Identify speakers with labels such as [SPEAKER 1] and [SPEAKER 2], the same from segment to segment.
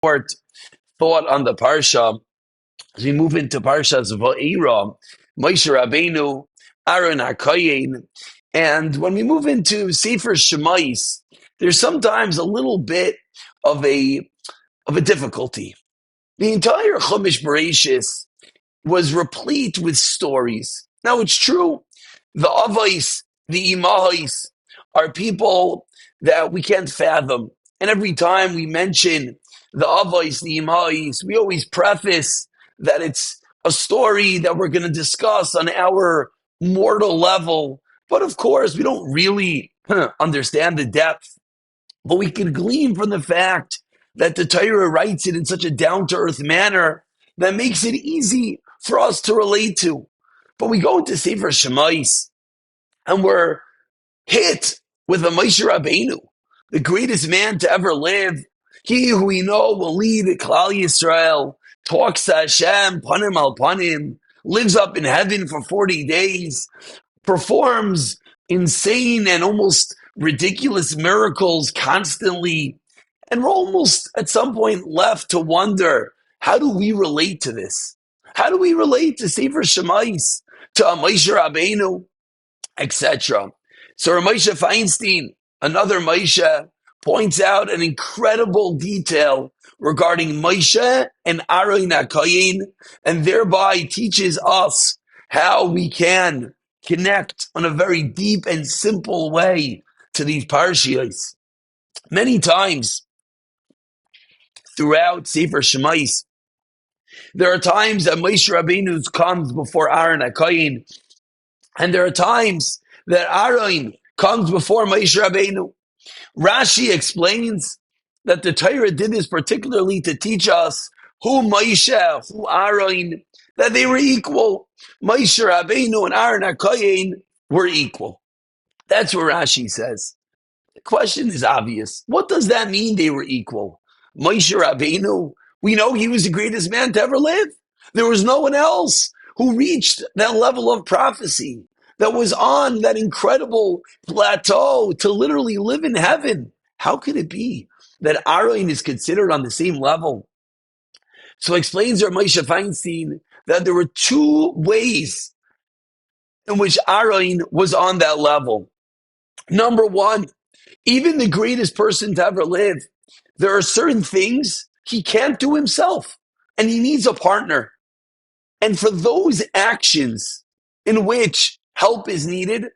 [SPEAKER 1] short thought on the parsha as we move into Parshas Va'era, Moshe Rabbeinu, Aaron HaKohen, and when we move into Sefer Shemais, there's sometimes a little bit of a difficulty. The entire Chumash Bereshis was replete with stories. Now it's true, the Avos, the Imahos are people that we can't fathom. And every time we mention the Avos, the Imahos, we always preface that it's a story that we're going to discuss on our mortal level. But of course, we don't really understand the depth. But we can glean from the fact that the Torah writes it in such a down-to-earth manner that makes it easy for us to relate to. But we go into Sefer Shemais and we're hit with a Moshe Rabbeinu, the greatest man to ever live. He who we know will lead Klal Yisrael, talks to Hashem, panim al panim, lives up in heaven for 40 days, performs insane and almost ridiculous miracles constantly. And we're almost at some point left to wonder, how do we relate to this? How do we relate to Sefer Shemais, to Moshe Rabbeinu, etc.? So Moshe Feinstein, another Moshe, points out an incredible detail regarding Moshe and Aaron HaKohen, and thereby teaches us how we can connect on a very deep and simple way to these parshiyos. Many times throughout Sefer Shemais, there are times that Moshe Rabbeinu comes before Aaron HaKohen, and there are times that Aaron comes before Moshe Rabbeinu. Rashi explains that the Torah did this particularly to teach us who Moshe, who Aaron, that they were equal. Moshe Rabbeinu and Aaron HaKohen were equal. That's what Rashi says. The question is obvious. What does that mean they were equal? Moshe Rabbeinu, we know he was the greatest man to ever live. There was no one else who reached that level of prophecy, that was on that incredible plateau to literally live in heaven. How could it be that Aaron is considered on the same level? So explains Rav Moshe Feinstein that there were two ways in which Aaron was on that level. Number one, even the greatest person to ever live, there are certain things he can't do himself, and he needs a partner. And for those actions in which help is needed,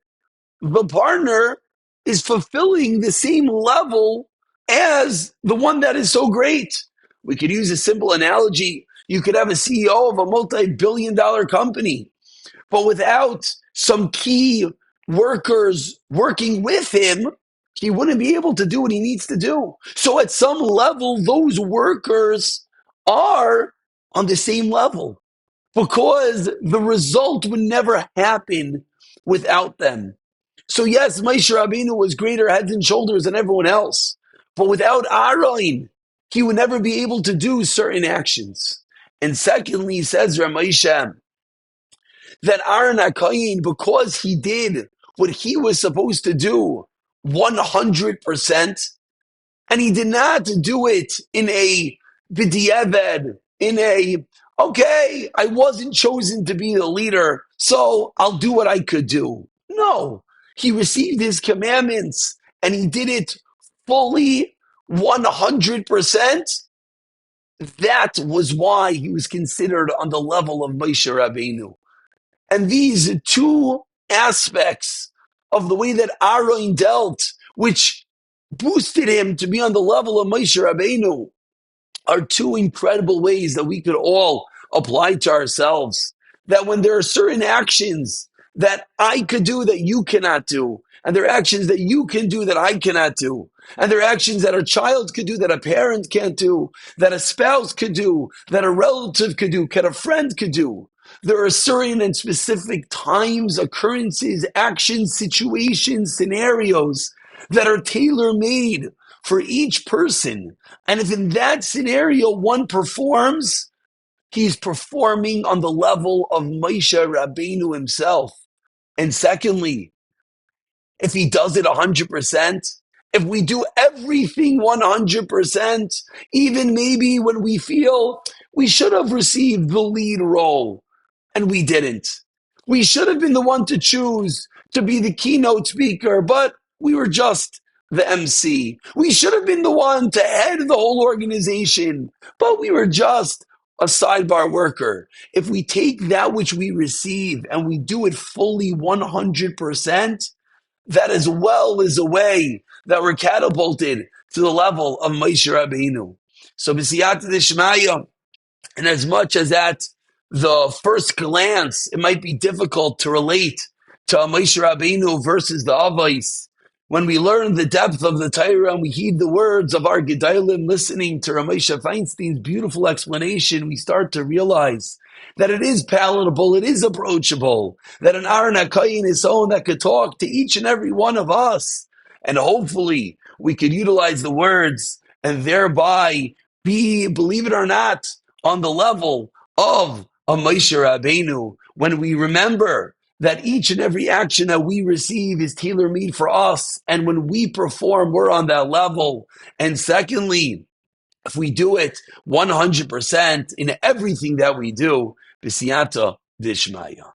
[SPEAKER 1] the partner is fulfilling the same level as the one that is so great. We could use a simple analogy. You could have a CEO of a multi-billion-dollar company, but without some key workers working with him, he wouldn't be able to do what he needs to do. So at some level, those workers are on the same level because the result would never happen without them. So yes, Moshe Rabbeinu was greater heads and shoulders than everyone else. But without Aaron, he would never be able to do certain actions. And secondly, says Ramosha, that Aaron HaKohen, because he did what he was supposed to do 100%, and he did not do it in a b'diavad, in a, okay, I wasn't chosen to be the leader, so I'll do what I could do. No, he received his commandments and he did it fully 100%. That was why he was considered on the level of Moshe Rabbeinu. And these two aspects of the way that Aaron dealt, which boosted him to be on the level of Moshe Rabbeinu, are two incredible ways that we could all apply to ourselves. That when there are certain actions that I could do that you cannot do, and there are actions that you can do that I cannot do, and there are actions that a child could do that a parent can't do, that a spouse could do, that a relative could do, that a friend could do. There are certain and specific times, occurrences, actions, situations, scenarios that are tailor-made for each person. And if in that scenario one performs, he's performing on the level of Moshe Rabbeinu himself. And secondly, if he does it 100%, if we do everything 100%, even maybe when we feel we should have received the lead role and we didn't. We should have been the one to choose to be the keynote speaker, but we were just the MC. We should have been the one to head the whole organization, but we were just a sidebar worker. If we take that which we receive and we do it fully 100%, that as well is a way that we're catapulted to the level of Moshe Rabbeinu. So, b'siyata d'shmaya, and as much as at the first glance, it might be difficult to relate to Moshe Rabbeinu versus the Avos. When we learn the depth of the Torah and we heed the words of our Gedalim, listening to Ramesha Feinstein's beautiful explanation, we start to realize that it is palatable, it is approachable, that an Aaron HaKoyin is someone that could talk to each and every one of us. And hopefully we could utilize the words and thereby be, believe it or not, on the level of a Moshe Rabbeinu, when we remember that each and every action that we receive is tailor-made for us, and when we perform, we're on that level. And secondly, if we do it 100% in everything that we do, b'siyata d'shmaya.